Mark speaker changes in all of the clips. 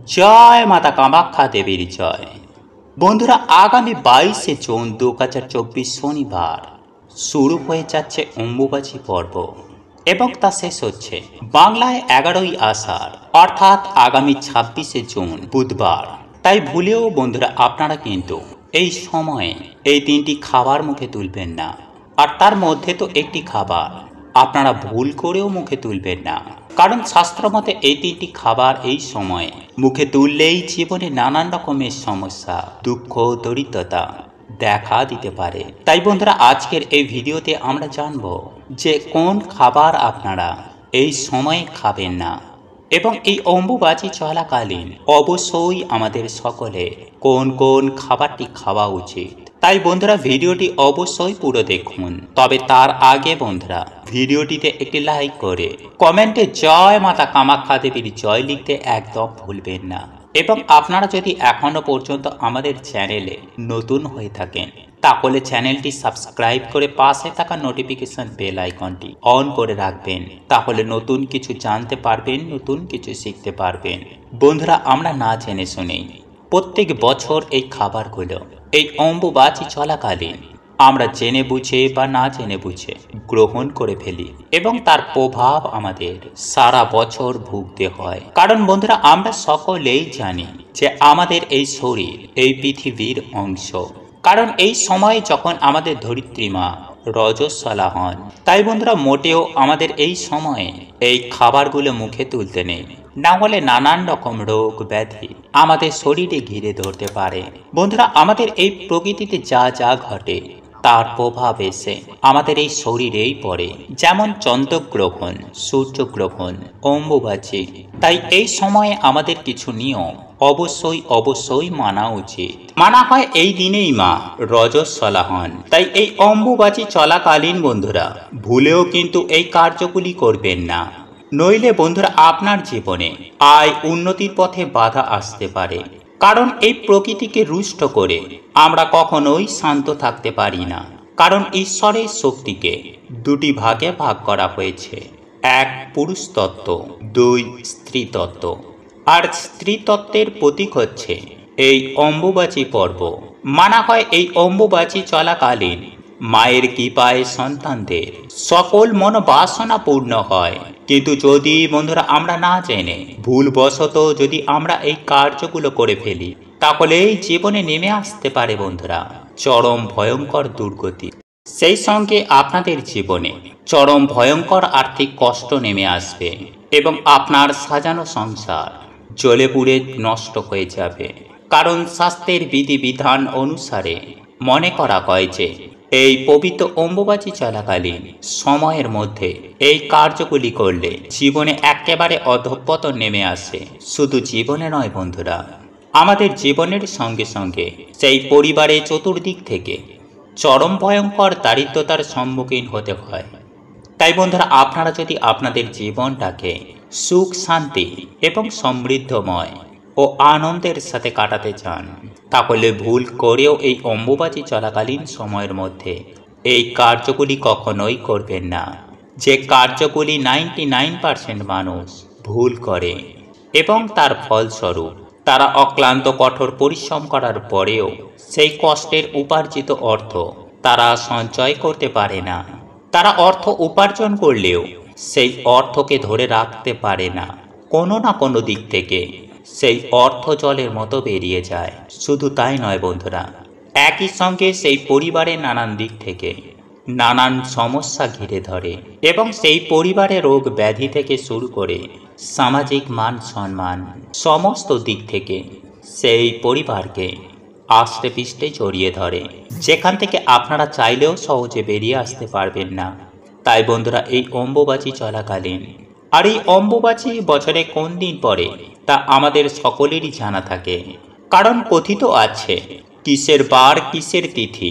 Speaker 1: জয় মাতা কামাখ্যা দেবীর জয়। বন্ধুরা, আগামী 22শে জুন 2024 শনিবার শুরু হয়ে যাচ্ছে অম্বুবাচী পর্ব এবং তা শেষ হচ্ছে বাংলায় 11ই আষাঢ় অর্থাৎ আগামী 26শে জুন বুধবার। তাই ভুলেও বন্ধুরা আপনারা কিন্তু এই সময়ে এই তিনটি খাবার মুখে তুলবেন না। আর তার মধ্যে তো একটি খাবার আপনারা ভুল করেও মুখে তুলবেন না, কারণ শাস্ত্রমতে এই তিনটি খাবার এই সময়ে মুখে তুললেই জীবনে নানান রকমের সমস্যা, দুঃখ, দরিদ্রতা দেখা দিতে পারে। তাই বন্ধুরা, আজকের এই ভিডিওতে আমরা জানব যে কোন খাবার আপনারা এই সময়ে খাবেন না এবং এই অম্বুবাচী চলাকালীন অবশ্যই আমাদের সকলে কোন কোন খাবারটি খাওয়া উচিত। তাই বন্ধুরা, ভিডিওটি অবশ্যই পুরো দেখুন। তবে তার আগে বন্ধুরা, ভিডিওটিতে একটি লাইক করে কমেন্টে জয় মাতা কামাখ্যা দেবীর জয় লিখতে একদম ভুলবেন না। এবং আপনারা যদি এখনো পর্যন্ত আমাদের চ্যানেলে নতুন হয়ে থাকেন তাহলে চ্যানেলটি সাবস্ক্রাইব করে পাশে থাকা নোটিফিকেশন বেল আইকনটি অন করে রাখবেন। তাহলে নতুন কিছু জানতে পারবেন, নতুন কিছু শিখতে পারবেন। বন্ধুরা, আমরা না জেনে শুনেই প্রত্যেক বছর এই খাবারগুলো এই অম্বুবাচী চলাকালীন আমরা জেনে বুঝে বা না জেনে বুঝে গ্রহণ করে ফেলি এবং তার প্রভাব আমাদের সারা বছর ভুগতে হয়। কারণ বন্ধুরা, আমরা সকলেই জানি যে আমাদের এই শরীর এই পৃথিবীর অংশ। কারণ এই সময়ে যখন আমাদের ধরিত্রী মা রজস্বলা হন, তাই বন্ধুরা মোটেও আমাদের এই সময়ে এই খাবারগুলো মুখে তুলতে নেই, না হলে নানান রকম রোগ ব্যাধি আমাদের শরীরে ঘিরে ধরতে পারে। বন্ধুরা, আমাদের এই প্রকৃতিতে যা যা ঘটে তার প্রভাব এসে আমাদের এই শরীরেই পড়ে, যেমন চন্দ্রগ্রহণ, সূর্যগ্রহণ, অম্বুবাচী। তাই এই সময়ে আমাদের কিছু নিয়ম অবশ্যই মানা উচিত। মানা হয় এই দিনেই মা রজস্বলা হন। তাই এই অম্বুবাচী চলাকালীন বন্ধুরা ভুলেও কিন্তু এই কার্যগুলি করবেন না, নইলে বন্ধুরা আপনার জীবনে আয় উন্নতির পথে বাধা আসতে পারে। কারণ এই প্রকৃতিকে রুষ্ট করে আমরা কখনোই শান্ত থাকতে পারি না। কারণ ঈশ্বরের শক্তিকে দুটি ভাগে ভাগ করা হয়েছে, এক পুরুষ তত্ত্ব, দুই স্ত্রী তত্ত্ব। আর স্ত্রী তত্ত্বের প্রতীক হচ্ছে এই অম্বুবাচী পর্ব। মানা হয় এই অম্বুবাচী চলাকালীন মায়ের কৃপায় সন্তানদের সকল মনোবাসনা পূর্ণ হয়। কিন্তু যদি বন্ধুরা আমরা না জেনে ভুলবশত যদি আমরা এই কার্যগুলো করে ফেলি, তাহলে এই জীবনে নেমে আসতে পারে বন্ধুরা চরম ভয়ঙ্কর দুর্গতি। সেই সঙ্গে আপনাদের জীবনে চরম ভয়ঙ্কর আর্থিক কষ্ট নেমে আসবে এবং আপনার সাজানো সংসার জ্বলে পুড়ে নষ্ট হয়ে যাবে। কারণ শাস্ত্রের বিধিবিধান অনুসারে মনে করা হয় যে এই পবিত্র অম্বুবাচী চলাকালীন সময়ের মধ্যে এই কার্যগুলি করলে জীবনে একেবারে অধঃপতন নেমে আসে। শুধু জীবনে নয় বন্ধুরা, আমাদের জীবনের সঙ্গে সঙ্গে সেই পরিবারে চতুর্দিক থেকে চরম ভয়ঙ্কর দারিদ্রতার সম্মুখীন হতে হয়। তাই বন্ধুরা, আপনারা যদি আপনাদের জীবনটাকে সুখ, শান্তি এবং সমৃদ্ধময় ও আনন্দের সাথে কাটাতে চান, তাহলে ভুল করেও এই অম্বুবাচী চলাকালীন সময়ের মধ্যে এই কার্যগুলি কখনোই করবেন না, যে কার্যগুলি 99% মানুষ ভুল করে এবং তার ফলস্বরূপ তারা অক্লান্ত কঠোর পরিশ্রম করার পরেও সেই কষ্টের উপার্জিত অর্থ তারা সঞ্চয় করতে পারে না। তারা অর্থ উপার্জন করলেও সেই অর্থকে ধরে রাখতে পারে না। কোনো না কোনো দিক থেকে সেই অর্থ জলের মতো বেরিয়ে যায়। শুধু তাই নয় বন্ধুরা, একই সঙ্গে সেই পরিবারের নানান দিক থেকে নানান সমস্যা ঘিরে ধরে এবং সেই পরিবারের রোগ ব্যাধি থেকে শুরু করে সামাজিক মান সম্মান সমস্ত দিক থেকে সেই পরিবারকে আষ্টে পৃষ্ঠে জড়িয়ে ধরে, যেখান থেকে আপনারা চাইলেও সহজে বেরিয়ে আসতে পারবেন না। তাই বন্ধুরা, এই অম্বুবাচী চলাকালীন, আর এই অম্বুবাচী বছরে কোন দিন পড়ে তা আমাদের সকলেরই জানা থাকে। কারণ কথিত আছে কিসের বার কিসের তিথি,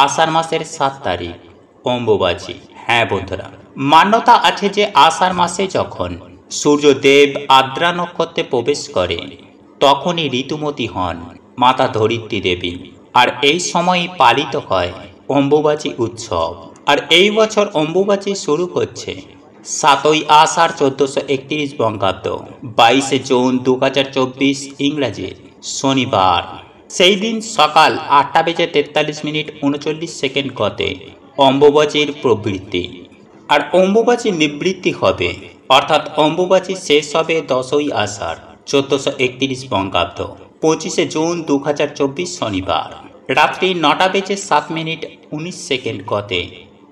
Speaker 1: আষাঢ় মাসের 7 তারিখ অম্বুবাচী। হ্যাঁ বন্ধুরা, মান্যতা আছে যে আষাঢ় মাসে যখন সূর্যদেব আদ্রা নক্ষত্রে প্রবেশ করে তখনই ঋতুমতী হন মাতা ধরিত্রী দেবী। আর এই সময়ই পালিত হয় অম্বুবাচী উৎসব। আর এই বছর অম্বুবাচী শুরু হচ্ছে 7ই আষাঢ় 1431 বঙ্গাব্দ, 22শে জুন 2024 ইংরাজির শনিবার। সেই দিন সকাল 8:43:39 গতে অম্বুবাচীর প্রবৃত্তি। আর অম্বুবাচী নিবৃত্তি হবে, অর্থাৎ অম্বুবাচী শেষ হবে 10ই আষাঢ় 1431 বঙ্গাব্দ, 25শে জুন 2024 শনিবার রাত্রি 9:07:19 গতে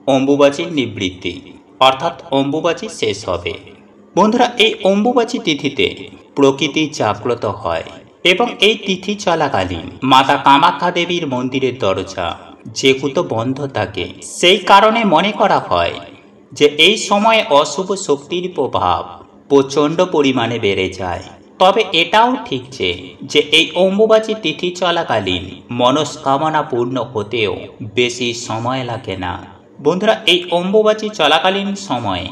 Speaker 1: অম্বুবাচীর নিবৃত্তি, অর্থাৎ অম্বুবাচী শেষ হবে। বন্ধুরা, এই অম্বুবাচী তিথিতে প্রকৃতি জাগ্রত হয় এবং এই তিথি চলাকালীন মাতা কামাখ্যা দেবীর মন্দিরের দরজা যেহেতু বন্ধ থাকে, সেই কারণে মনে করা হয় যে এই সময়ে অশুভ শক্তির প্রভাব প্রচণ্ড পরিমাণে বেড়ে যায়। তবে এটাও ঠিক যে এই অম্বুবাচী তিথি চলাকালীন মনস্কামনা পূর্ণ হতেও বেশি সময় লাগে না। বন্ধুরা, এই অম্বুবাচী চলাকালীন সময়ে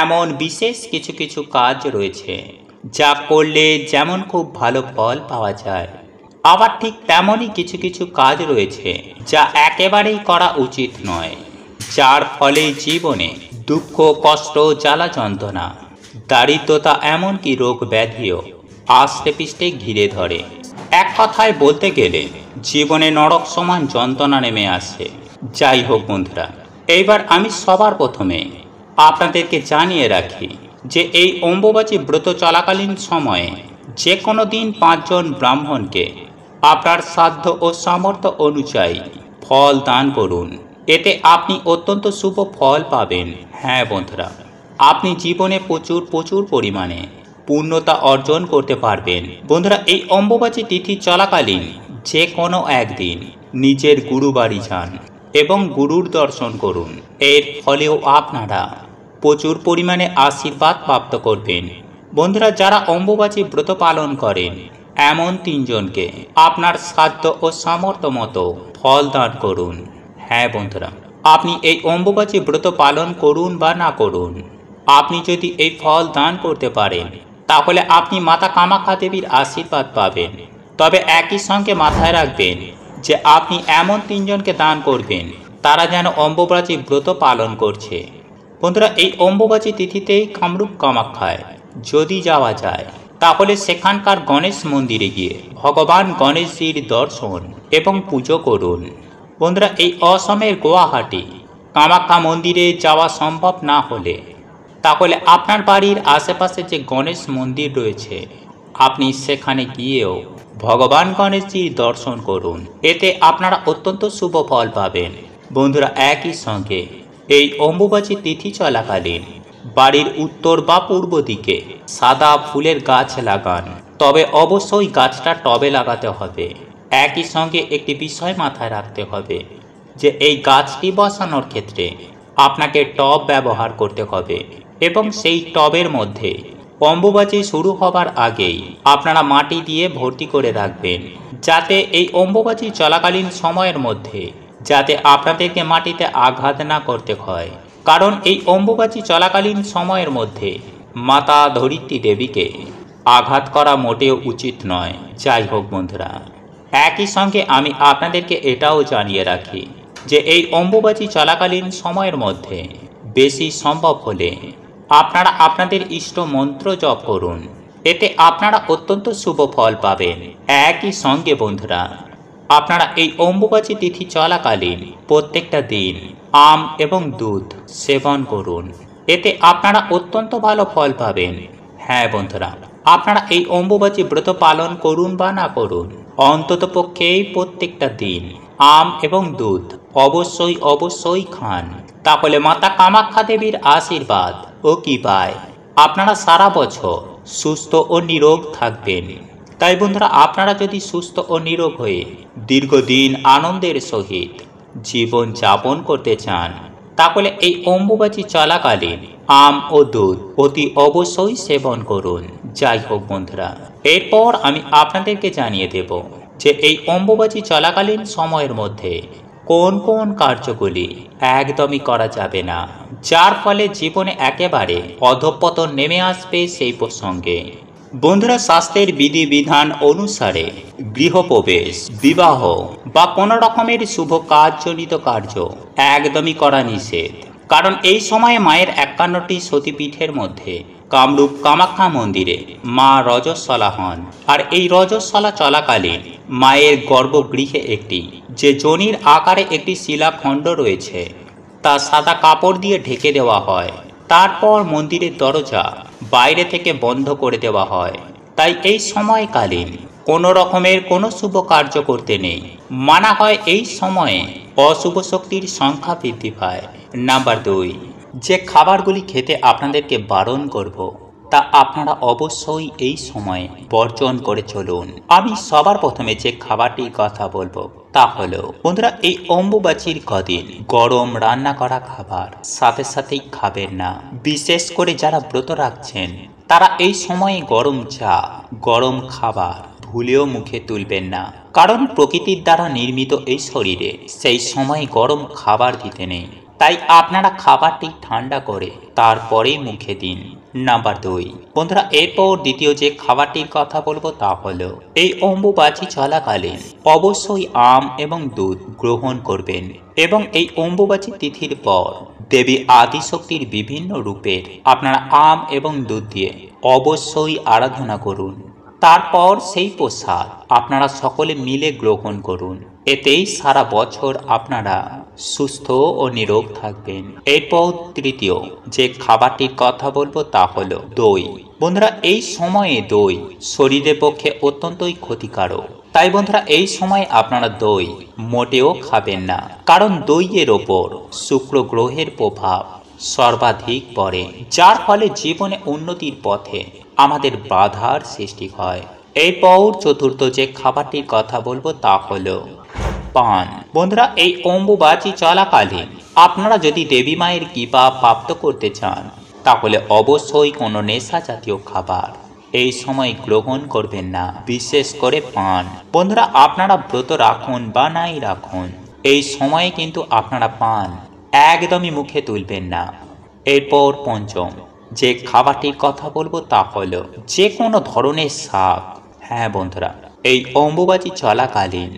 Speaker 1: এমন বিশেষ কিছু কিছু কাজ রয়েছে যা করলে যেমন খুব ভালো ফল পাওয়া যায়, আবার ঠিক তেমনই কিছু কিছু কাজ রয়েছে যা একেবারেই করা উচিত নয়, যার ফলে জীবনে দুঃখ, কষ্ট, জ্বালা যন্ত্রণা, দারিদ্রতা, এমনকি রোগ ব্যাধিও আষ্টে পিষ্টে ঘিরে ধরে। এক কথায় বলতে গেলে জীবনে নরক সমান যন্ত্রণা নেমে আসে। যাই হোক বন্ধুরা, এইবার আমি সবার প্রথমে আপনাদেরকে জানিয়ে রাখি যে এই অম্বুবাচী ব্রত চলাকালীন সময়ে যে কোনো দিন 5 জন ব্রাহ্মণকে আপনার সাধ্য ও সামর্থ্য অনুযায়ী ফল দান করুন। এতে আপনি অত্যন্ত শুভ ফল পাবেন। হ্যাঁ বন্ধুরা, আপনি জীবনে প্রচুর পরিমাণে পূর্ণতা অর্জন করতে পারবেন। বন্ধুরা, এই অম্বুবাচী তিথি চলাকালীন যে কোনো একদিন নিজের গুরু বাড়ি যান এবং গুরুর দর্শন করুন। এর ফলেও আপনারা প্রচুর পরিমাণে আশীর্বাদ প্রাপ্ত করবেন। বন্ধুরা, যারা অম্বুবাচী ব্রত পালন করেন এমন 3 জনকে আপনার সাধ্য ও সামর্থ্য মতো ফল দান করুন। হ্যাঁ বন্ধুরা, আপনি এই অম্বুবাচী ব্রত পালন করুন বা না করুন, আপনি যদি এই ফল দান করতে পারেন তাহলে আপনি মাতা কামাখ্যা দেবীর আশীর্বাদ পাবেন। তবে একই সঙ্গে মাথায় রাখবেন যে আপনি এমন 3 জনকে দান করবেন তারা যেন অম্বুবাচী ব্রত পালন করছে। বন্ধুরা, এই অম্বুবাচী তিথিতেই কামরূপ কামাখ্যায় যদি যাওয়া যায় তাহলে সেখানকার গণেশ মন্দিরে গিয়ে ভগবান গণেশজির দর্শন এবং পুজো করুন। বন্ধুরা, এই অসমের গুয়াহাটি কামাখ্যা মন্দিরে যাওয়া সম্ভব না হলে তাহলে আপনার বাড়ির আশেপাশে যে গণেশ মন্দির রয়েছে আপনি সেখানে গিয়েও ভগবান গণেশজির দর্শন করুন। এতে আপনারা অত্যন্ত শুভ ফল পাবেন। বন্ধুরা, একই সঙ্গে এই অম্বুবাচী তিথি চলাকালীন বাড়ির উত্তর বা পূর্ব দিকে সাদা ফুলের গাছ লাগান, তবে অবশ্যই গাছটা টবে লাগাতে হবে। একই সঙ্গে একটি বিষয় মাথায় রাখতে হবে যে এই গাছটি বসানোর ক্ষেত্রে আপনাকে টব ব্যবহার করতে হবে এবং সেই টবের মধ্যে অম্বুবাচী শুরু হবার আগেই আপনারা মাটি দিয়ে ভর্তি করে রাখবেন, যাতে এই অম্বুবাচী চলাকালীন সময়ের মধ্যে যাতে আপনাদেরকে মাটিতে আঘাত না করতে হয়। কারণ এই অম্বুবাচী চলাকালীন সময়ের মধ্যে মাতা ধরিত্রী দেবীকে আঘাত করা মোটেও উচিত নয়। যাই হোক বন্ধুরা, একই সঙ্গে আমি আপনাদেরকে এটাও জানিয়ে রাখি যে এই অম্বুবাচী চলাকালীন সময়ের মধ্যে বেশি সম্ভব হলে আপনারা আপনাদের ইষ্ট মন্ত্র জপ করুন। এতে আপনারা অত্যন্ত শুভ ফল পাবেন। একই সঙ্গে বন্ধুরা, আপনারা এই অম্বুবাচী তিথি চলাকালীন প্রত্যেকটা দিন আম এবং দুধ সেবন করুন। এতে আপনারা অত্যন্ত ভালো ফল পাবেন। হ্যাঁ বন্ধুরা, আপনারা এই অম্বুবাচী ব্রত পালন করুন বা না করুন, অন্তত পক্ষে প্রত্যেকটা দিন আম এবং দুধ অবশ্যই খান। তাহলে মাতা কামাখ্যা দেবীর আশীর্বাদ ও কৃপায় আপনারা সারা বছর সুস্থ ও নিরোগ থাকবেন। তাই বন্ধুরা, আপনারা যদি সুস্থ ও নিরোগ হয়ে দীর্ঘদিন আনন্দের সহিত জীবন যাপন করতে চান তাহলে এই অম্বুবাচী চলাকালীন আম ও দুধ অতি অবশ্যই সেবন করুন। যাই হোক বন্ধুরা, এরপর আমি আপনাদেরকে জানিয়ে দেব যে এই অম্বুবাচী চলাকালীন সময়ের মধ্যে কোন কোন কার্যগুলি একদমই করা যাবে না, যার ফলে জীবনে একেবারে অধঃপতন নেমে আসবে সেই প্রসঙ্গে। বন্ধুরা, শাস্ত্রের বিধিবিধান অনুসারে গৃহপ্রবেশ, বিবাহ বা কোনো রকমের শুভ কাজজনিত কার্য একদমই করা নিষেধ। কারণ এই সময়ে মায়ের 51টি সতীপীঠের মধ্যে কামরূপ কামাখ্যা মন্দিরে মা রজস্বলা হন। আর এই রজস্বলা চলাকালীন মায়ের গর্ভগৃহে একটি যে যোনির আকারে একটি শিলাখণ্ড রয়েছে তা সাদা কাপড় দিয়ে ঢেকে দেওয়া হয়। তারপর মন্দিরের দরজা বাইরে থেকে বন্ধ করে দেওয়া হয়। তাই এই সময়কালীন কোনো রকমের কোনো শুভ কার্য করতে নেই। মানা হয় এই সময়ে অশুভ শক্তির সংখ্যা বৃদ্ধি পায়। নাম্বার 2, যে খাবারগুলি খেতে আপনাদেরকে বারণ করব তা আপনারা অবশ্যই এই সময়ে বর্জন করে চলুন। আমি সবার প্রথমে যে খাবারটির কথা বলবো তা হলো বন্ধুরা, এই অম্বুবাচীর কদিন গরম রান্না করা খাবার সাথে সাথেই খাবেন না। বিশেষ করে যারা ব্রত রাখছেন তারা এই সময়ে গরম চা, গরম খাবার ভুলেও মুখে তুলবেন না। কারণ প্রকৃতির দ্বারা নির্মিত এই শরীরে সেই সময় গরম খাবার দিতে নেই। তাই আপনারা খাবারটি ঠান্ডা করে তারপরে মুখে দিন। নাম্বার 2, বন্ধুরা, এরপর দ্বিতীয় যে খাবারটির কথা বলবো তা হলো এই অম্বুবাচী চলাকালীন অবশ্যই আম এবং দুধ গ্রহণ করবেন। এবং এই অম্বুবাচী তিথির পর দেবী আদিশক্তির বিভিন্ন রূপের আপনারা আম এবং দুধ দিয়ে অবশ্যই আরাধনা করুন। তারপর সেই প্রসাদ আপনারা সকলে মিলে গ্রহণ করুন। এতেই সারা বছর আপনারা সুস্থ ও নিরোগ থাকবেন। এরপর তৃতীয় যে খাবারটির কথা বলবো তা হলো দই। বন্ধুরা, এই সময়ে দই শরীরের পক্ষে অত্যন্তই ক্ষতিকারক। তাই বন্ধুরা, এই সময় আপনারা দই মোটেও খাবেন না। কারণ দইয়ের ওপর শুক্র গ্রহের প্রভাব সর্বাধিক পড়ে, যার ফলে জীবনে উন্নতির পথে আমাদের বাধার সৃষ্টি হয়। এরপর চতুর্থ যে খাবারটির কথা বলবো তা হলো পান। বন্ধুরা, এই অম্বুবাচী চলাকালীন আপনারা যদি দেবী মায়ের কৃপা প্রাপ্ত করতে চান তাহলে অবশ্যই কোনো নেশা জাতীয় খাবার এই সময় গ্রহণ করবেন না, বিশেষ করে পান। বন্ধুরা, আপনারা ব্রত রাখুন বা নাই রাখুন, এই সময়ে কিন্তু আপনারা পান একদমই মুখে তুলবেন না। এরপর পঞ্চম যে খাবারটির কথা বলবো তা হলো যে কোনো ধরনের শাক। হ্যাঁ বন্ধুরা, এই অম্বুবাচী চলাকালীন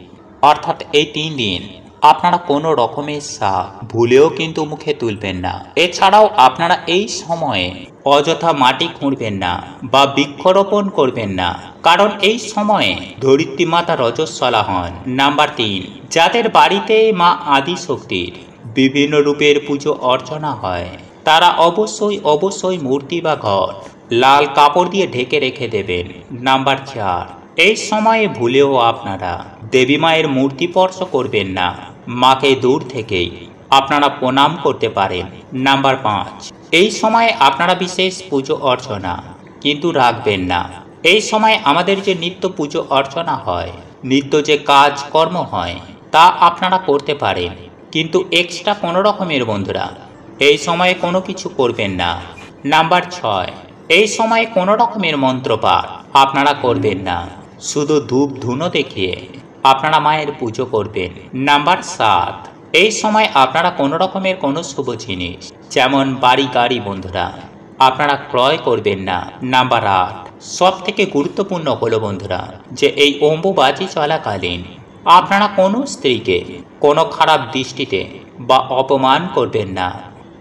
Speaker 1: অর্থাৎ এই 3 দিন আপনারা কোনো রকমের শাক ভুলেও কিন্তু মুখে তুলবেন না। এছাড়াও আপনারা এই সময়ে অযথা মাটি খুঁড়বেন না বা বৃক্ষরোপণ করবেন না, কারণ এই সময়ে ধরিত্রী মাতা রজস্বলা হন। নাম্বার 3, যাদের বাড়িতে মা আদিশক্তির বিভিন্ন রূপের পুজো অর্চনা হয় তারা অবশ্যই মূর্তি বা ঘট লাল কাপড় দিয়ে ঢেকে রেখে দেবেন। নাম্বার 4, এই সময়ে ভুলেও আপনারা দেবী মায়ের মূর্তি স্পর্শ করবেন না, মাকে দূর থেকেই আপনারা প্রণাম করতে পারেন। নাম্বার 5, এই সময়ে আপনারা বিশেষ পুজো অর্চনা কিন্তু রাখবেন না। এই সময় আমাদের যে নিত্য পুজো অর্চনা হয়, নিত্য যে কাজকর্ম হয় তা আপনারা করতে পারেন, কিন্তু এক্সট্রা কোনো রকমের বন্ধুরা এই সময়ে কোনো কিছু করবেন না। নাম্বার 6, এই সময়ে কোনো রকমের মন্ত্রপাঠ আপনারা করবেন না, শুধু ধূপ ধুনো দেখিয়ে আপনারা মায়ের পুজো করবেন। নাম্বার 7, এই সময় আপনারা কোনো রকমের কোনো শুভ জিনিস যেমন বাড়ি গাড়ি বন্ধুরা আপনারা ক্রয় করবেন না। নাম্বার 8, সব থেকে গুরুত্বপূর্ণ হলো বন্ধুরা যে এই অম্বুবাচী চলাকালীন আপনারা কোনো স্ত্রীকে কোনো খারাপ দৃষ্টিতে বা অপমান করবেন না,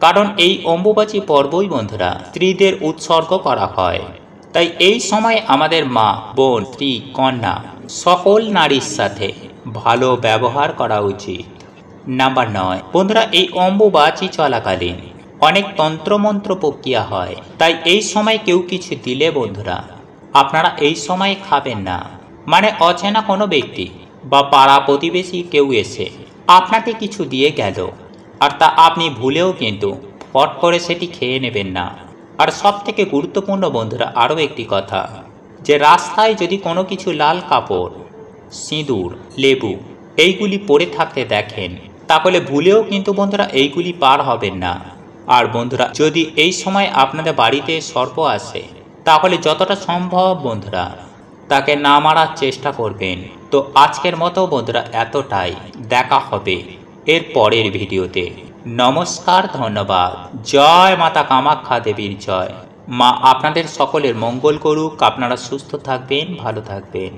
Speaker 1: কারণ এই অম্বুবাচী পর্বই বন্ধুরা স্ত্রীদের উৎসর্গ করা হয়। তাই এই সময় আমাদের মা, বোন, স্ত্রী, কন্যা সকল নারীর সাথে ভালো ব্যবহার করা উচিত। নাম্বার 9, বন্ধুরা, এই অম্বুবাচী চলাকালীন অনেক তন্ত্রমন্ত্র প্রক্রিয়া হয়। তাই এই সময় কেউ কিছু দিলে বন্ধুরা আপনারা এই সময় খাবেন না। মানে অচেনা কোনো ব্যক্তি বা পাড়া প্রতিবেশী কেউ এসে আপনাকে কিছু দিয়ে গেল আর তা আপনি ভুলেও কিন্তু পট করে সেটি খেয়ে নেবেন না। আর সব থেকে গুরুত্বপূর্ণ বন্ধুরা আরও একটি কথা, যে রাস্তায় যদি কোনো কিছু লাল কাপড়, সিঁদুর, লেবু এইগুলি পড়ে থাকতে দেখেন তাহলে ভুলেও কিন্তু বন্ধুরা এইগুলি পার হবেন না। আর বন্ধুরা, যদি এই সময় আপনাদের বাড়িতে সর্প আসে তাহলে যতটা সম্ভব বন্ধুরা তাকে না মারার চেষ্টা করবেন। তো আজকের মতো বন্ধুরা এতটাই, দেখা হবে এর পরের ভিডিওতে। নমস্কার, ধন্যবাদ। জয় মাতা কামাখ্যা দেবীর জয়। মা আপনাদের সকলের মঙ্গল করুক। আপনারা সুস্থ থাকবেন, ভালো থাকবেন।